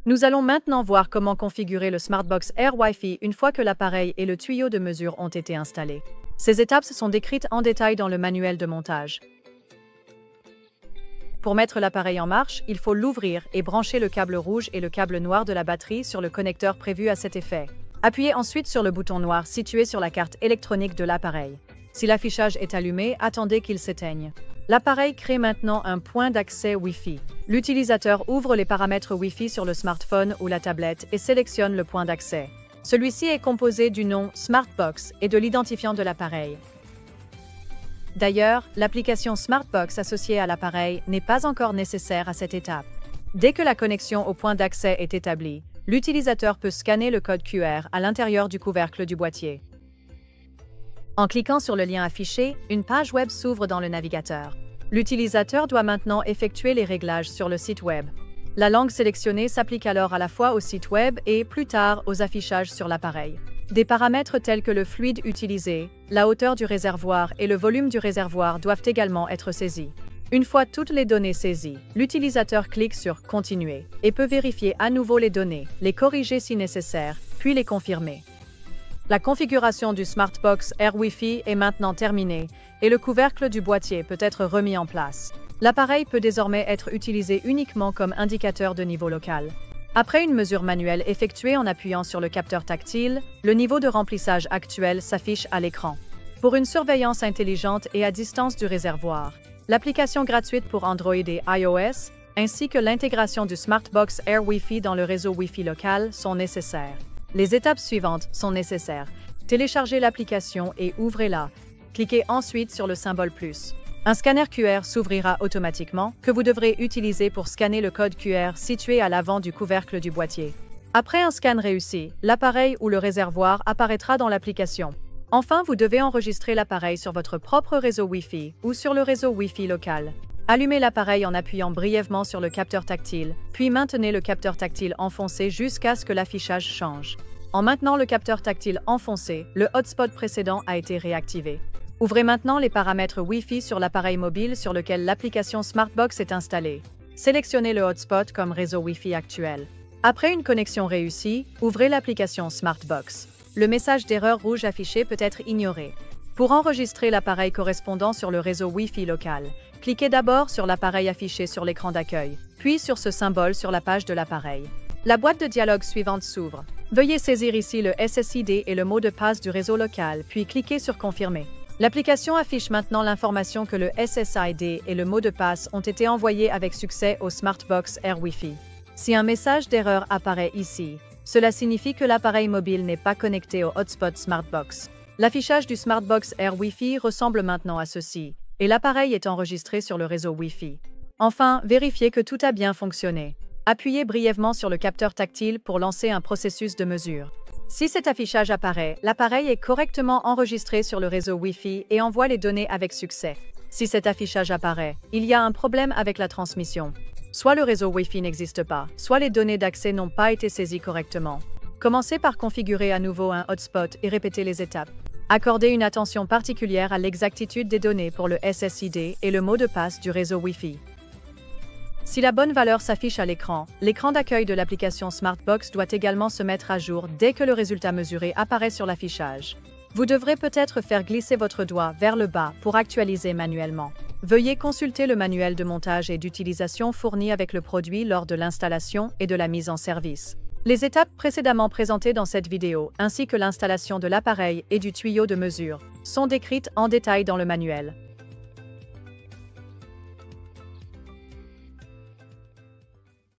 Nous allons maintenant voir comment configurer le Smartbox Air Wi-Fi une fois que l'appareil et le tuyau de mesure ont été installés. Ces étapes sont décrites en détail dans le manuel de montage. Pour mettre l'appareil en marche, il faut l'ouvrir et brancher le câble rouge et le câble noir de la batterie sur le connecteur prévu à cet effet. Appuyez ensuite sur le bouton noir situé sur la carte électronique de l'appareil. Si l'affichage est allumé, attendez qu'il s'éteigne. L'appareil crée maintenant un point d'accès Wi-Fi. L'utilisateur ouvre les paramètres Wi-Fi sur le smartphone ou la tablette et sélectionne le point d'accès. Celui-ci est composé du nom Smartbox et de l'identifiant de l'appareil. D'ailleurs, l'application Smartbox associée à l'appareil n'est pas encore nécessaire à cette étape. Dès que la connexion au point d'accès est établie, l'utilisateur peut scanner le code QR à l'intérieur du couvercle du boîtier. En cliquant sur le lien affiché, une page web s'ouvre dans le navigateur. L'utilisateur doit maintenant effectuer les réglages sur le site web. La langue sélectionnée s'applique alors à la fois au site web et, plus tard, aux affichages sur l'appareil. Des paramètres tels que le fluide utilisé, la hauteur du réservoir et le volume du réservoir doivent également être saisis. Une fois toutes les données saisies, l'utilisateur clique sur « Continuer » et peut vérifier à nouveau les données, les corriger si nécessaire, puis les confirmer. La configuration du Smartbox Air Wi-Fi est maintenant terminée et le couvercle du boîtier peut être remis en place. L'appareil peut désormais être utilisé uniquement comme indicateur de niveau local. Après une mesure manuelle effectuée en appuyant sur le capteur tactile, le niveau de remplissage actuel s'affiche à l'écran. Pour une surveillance intelligente et à distance du réservoir, l'application gratuite pour Android et iOS, ainsi que l'intégration du Smartbox Air Wi-Fi dans le réseau Wi-Fi local sont nécessaires. Les étapes suivantes sont nécessaires. Téléchargez l'application et ouvrez-la. Cliquez ensuite sur le symbole plus. Un scanner QR s'ouvrira automatiquement que vous devrez utiliser pour scanner le code QR situé à l'avant du couvercle du boîtier. Après un scan réussi, l'appareil ou le réservoir apparaîtra dans l'application. Enfin, vous devez enregistrer l'appareil sur votre propre réseau Wi-Fi ou sur le réseau Wi-Fi local. Allumez l'appareil en appuyant brièvement sur le capteur tactile, puis maintenez le capteur tactile enfoncé jusqu'à ce que l'affichage change. En maintenant le capteur tactile enfoncé, le hotspot précédent a été réactivé. Ouvrez maintenant les paramètres Wi-Fi sur l'appareil mobile sur lequel l'application Smartbox est installée. Sélectionnez le hotspot comme réseau Wi-Fi actuel. Après une connexion réussie, ouvrez l'application Smartbox. Le message d'erreur rouge affiché peut être ignoré. Pour enregistrer l'appareil correspondant sur le réseau Wi-Fi local, cliquez d'abord sur l'appareil affiché sur l'écran d'accueil, puis sur ce symbole sur la page de l'appareil. La boîte de dialogue suivante s'ouvre. Veuillez saisir ici le SSID et le mot de passe du réseau local, puis cliquez sur Confirmer. L'application affiche maintenant l'information que le SSID et le mot de passe ont été envoyés avec succès au Smartbox Air Wi-Fi. Si un message d'erreur apparaît ici, cela signifie que l'appareil mobile n'est pas connecté au hotspot Smartbox. L'affichage du Smartbox Air Wi-Fi ressemble maintenant à ceci, et l'appareil est enregistré sur le réseau Wi-Fi. Enfin, vérifiez que tout a bien fonctionné. Appuyez brièvement sur le capteur tactile pour lancer un processus de mesure. Si cet affichage apparaît, l'appareil est correctement enregistré sur le réseau Wi-Fi et envoie les données avec succès. Si cet affichage apparaît, il y a un problème avec la transmission. Soit le réseau Wi-Fi n'existe pas, soit les données d'accès n'ont pas été saisies correctement. Commencez par configurer à nouveau un hotspot et répétez les étapes. Accordez une attention particulière à l'exactitude des données pour le SSID et le mot de passe du réseau Wi-Fi. Si la bonne valeur s'affiche à l'écran d'accueil de l'application Smartbox doit également se mettre à jour dès que le résultat mesuré apparaît sur l'affichage. Vous devrez peut-être faire glisser votre doigt vers le bas pour actualiser manuellement. Veuillez consulter le manuel de montage et d'utilisation fourni avec le produit lors de l'installation et de la mise en service. Les étapes précédemment présentées dans cette vidéo, ainsi que l'installation de l'appareil et du tuyau de mesure, sont décrites en détail dans le manuel.